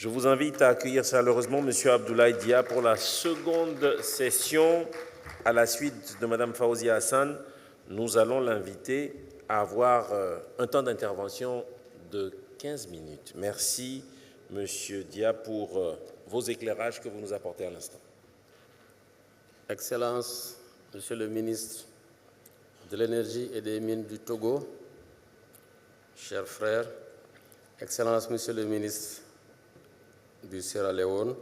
Je vous invite à accueillir chaleureusement M. Abdoulaye Dia pour la seconde session. À la suite de Mme Fawzia Hassan, nous allons l'inviter à avoir un temps d'intervention de 15 minutes. Merci, M. Dia, pour vos éclairages que vous nous apportez à l'instant. Excellences, Monsieur le ministre de l'Énergie et des Mines du Togo, chers frères, Excellences, Monsieur le ministre du Sierra Leone,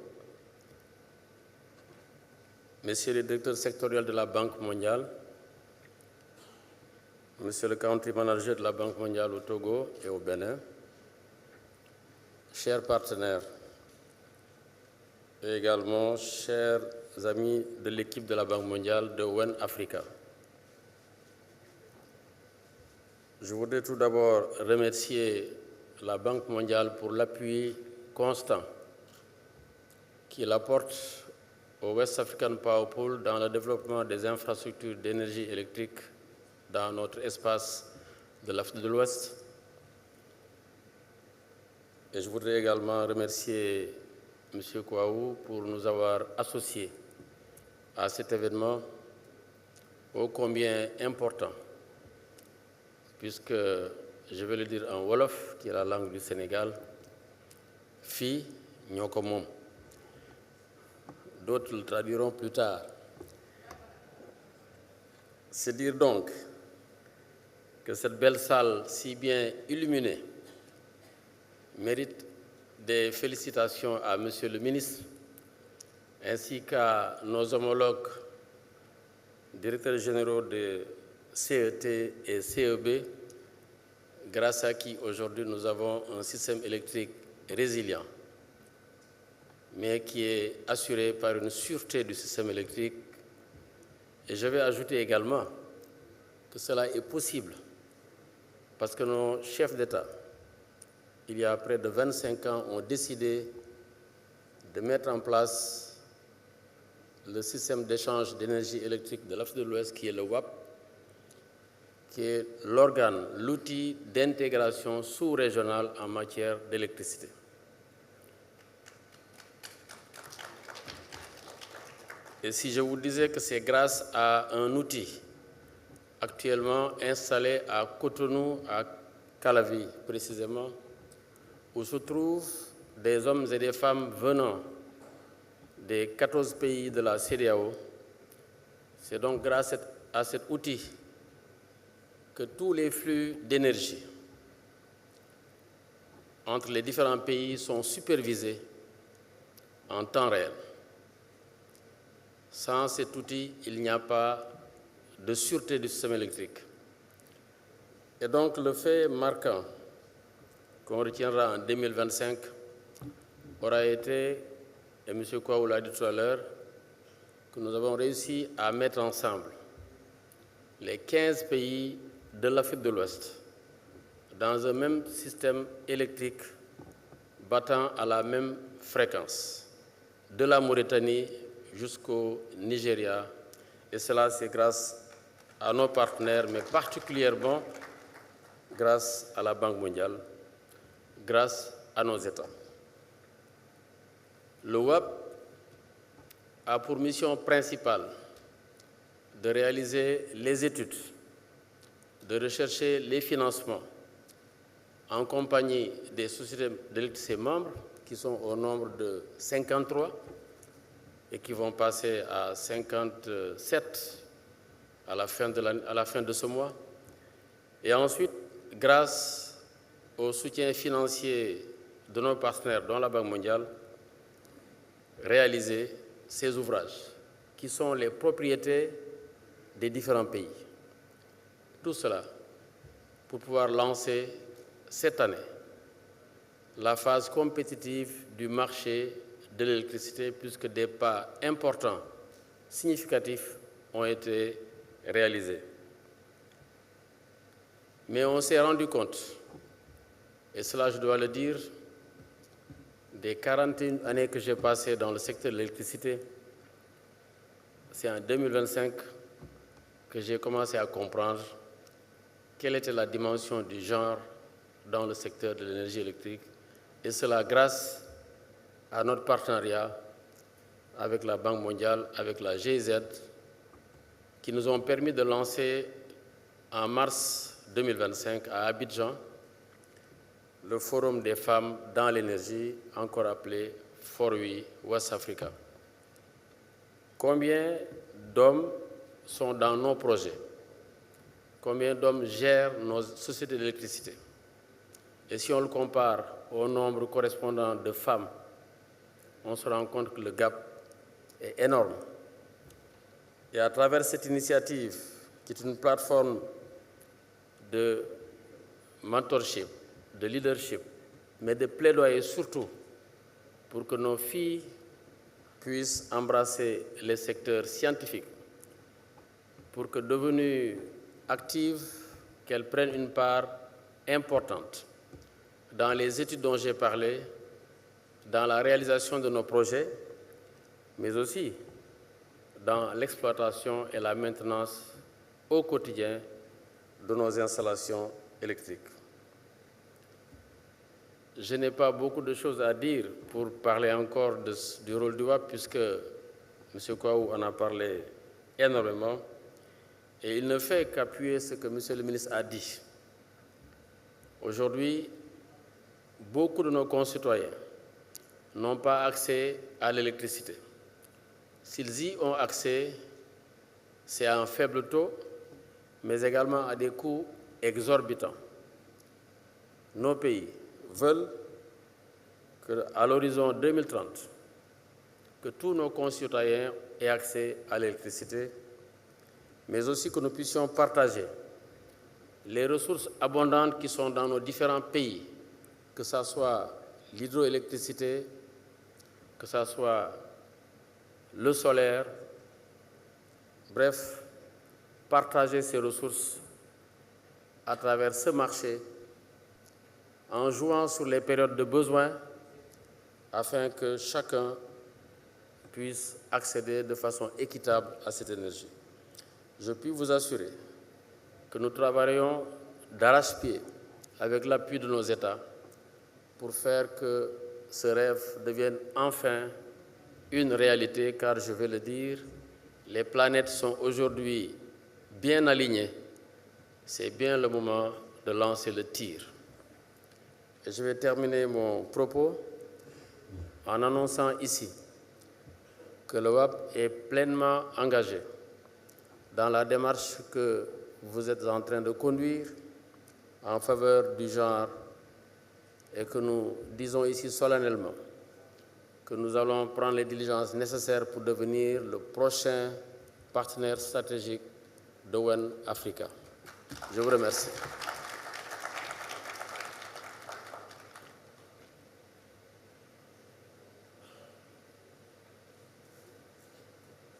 Monsieur le directeur sectoriel de la Banque mondiale, Monsieur le country manager de la Banque mondiale au Togo et au Bénin, chers partenaires et également chers amis de l'équipe de la Banque mondiale de WEN Africa. Je voudrais tout d'abord remercier la Banque mondiale pour l'appui constant qu'il apporte au West African Power Pool dans le développement des infrastructures d'énergie électrique dans notre espace de l'Afrique de l'Ouest. Et je voudrais également remercier M. Kouaou pour nous avoir associés à cet événement ô combien important, puisque, je vais le dire en Wolof, qui est la langue du Sénégal, Fi Nyoko Mom. D'autres le traduiront plus tard. C'est dire donc que cette belle salle si bien illuminée mérite des félicitations à Monsieur le ministre ainsi qu'à nos homologues directeurs généraux de CET et CEB, grâce à qui aujourd'hui nous avons un système électrique résilient, mais qui est assuré par une sûreté du système électrique. Et je vais ajouter également que cela est possible parce que nos chefs d'État, il y a près de 25 ans, ont décidé de mettre en place le système d'échange d'énergie électrique de l'Afrique de l'Ouest, qui est le WAP, qui est l'organe, l'outil d'intégration sous-régionale en matière d'électricité. Et si je vous disais que c'est grâce à un outil actuellement installé à Cotonou, à Calavi précisément, où se trouvent des hommes et des femmes venant des 14 pays de la CEDEAO, c'est donc grâce à cet outil que tous les flux d'énergie entre les différents pays sont supervisés en temps réel. Sans cet outil, il n'y a pas de sûreté du système électrique. Et donc le fait marquant qu'on retiendra en 2025 aura été, et M. Kouaou l'a dit tout à l'heure, que nous avons réussi à mettre ensemble les 15 pays de l'Afrique de l'Ouest dans un même système électrique battant à la même fréquence, de la Mauritanie jusqu'au Nigeria. Et cela, c'est grâce à nos partenaires, mais particulièrement grâce à la Banque mondiale, grâce à nos États. Le WAP a pour mission principale de réaliser les études, de rechercher les financements en compagnie des sociétés d'électricité membres, qui sont au nombre de 53 et qui vont passer à 57 à la fin de ce mois. Et ensuite, grâce au soutien financier de nos partenaires, dont la Banque mondiale, réaliser ces ouvrages qui sont les propriétés des différents pays. Tout cela pour pouvoir lancer cette année la phase compétitive du marché de l'électricité, puisque des pas importants, significatifs ont été réalisés. Mais on s'est rendu compte, et cela je dois le dire, des 41 années que j'ai passées dans le secteur de l'électricité, c'est en 2025 que j'ai commencé à comprendre quelle était la dimension du genre dans le secteur de l'énergie électrique, et cela grâce à notre partenariat avec la Banque mondiale, avec la GIZ, qui nous ont permis de lancer en mars 2025 à Abidjan le Forum des femmes dans l'énergie, encore appelé FORWI West Africa. Combien d'hommes sont dans nos projets? Combien d'hommes gèrent nos sociétés d'électricité? Et si on le compare au nombre correspondant de femmes, on se rend compte que le gap est énorme. Et à travers cette initiative, qui est une plateforme de mentorship, de leadership, mais de plaidoyer surtout pour que nos filles puissent embrasser les secteurs scientifiques, pour que devenues actives, qu'elles prennent une part importante dans les études dont j'ai parlé, dans la réalisation de nos projets, mais aussi dans l'exploitation et la maintenance au quotidien de nos installations électriques. Je n'ai pas beaucoup de choses à dire pour parler encore du rôle du WAP, puisque M. Kouaou en a parlé énormément, et il ne fait qu'appuyer ce que M. le ministre a dit. Aujourd'hui, beaucoup de nos concitoyens n'ont pas accès à l'électricité. S'ils y ont accès, c'est à un faible taux, mais également à des coûts exorbitants. Nos pays veulent qu'à l'horizon 2030, que tous nos concitoyens aient accès à l'électricité, mais aussi que nous puissions partager les ressources abondantes qui sont dans nos différents pays, que ce soit l'hydroélectricité, que ce soit le solaire, bref, partager ces ressources à travers ce marché en jouant sur les périodes de besoin afin que chacun puisse accéder de façon équitable à cette énergie. Je puis vous assurer que nous travaillons d'arrache-pied avec l'appui de nos États pour faire que ce rêve devienne enfin une réalité, car je vais le dire, les planètes sont aujourd'hui bien alignées. C'est bien le moment de lancer le tir. Et je vais terminer mon propos en annonçant ici que le WAP est pleinement engagé dans la démarche que vous êtes en train de conduire en faveur du genre et que nous disons ici solennellement que nous allons prendre les diligences nécessaires pour devenir le prochain partenaire stratégique d'Owen Africa. Je vous remercie.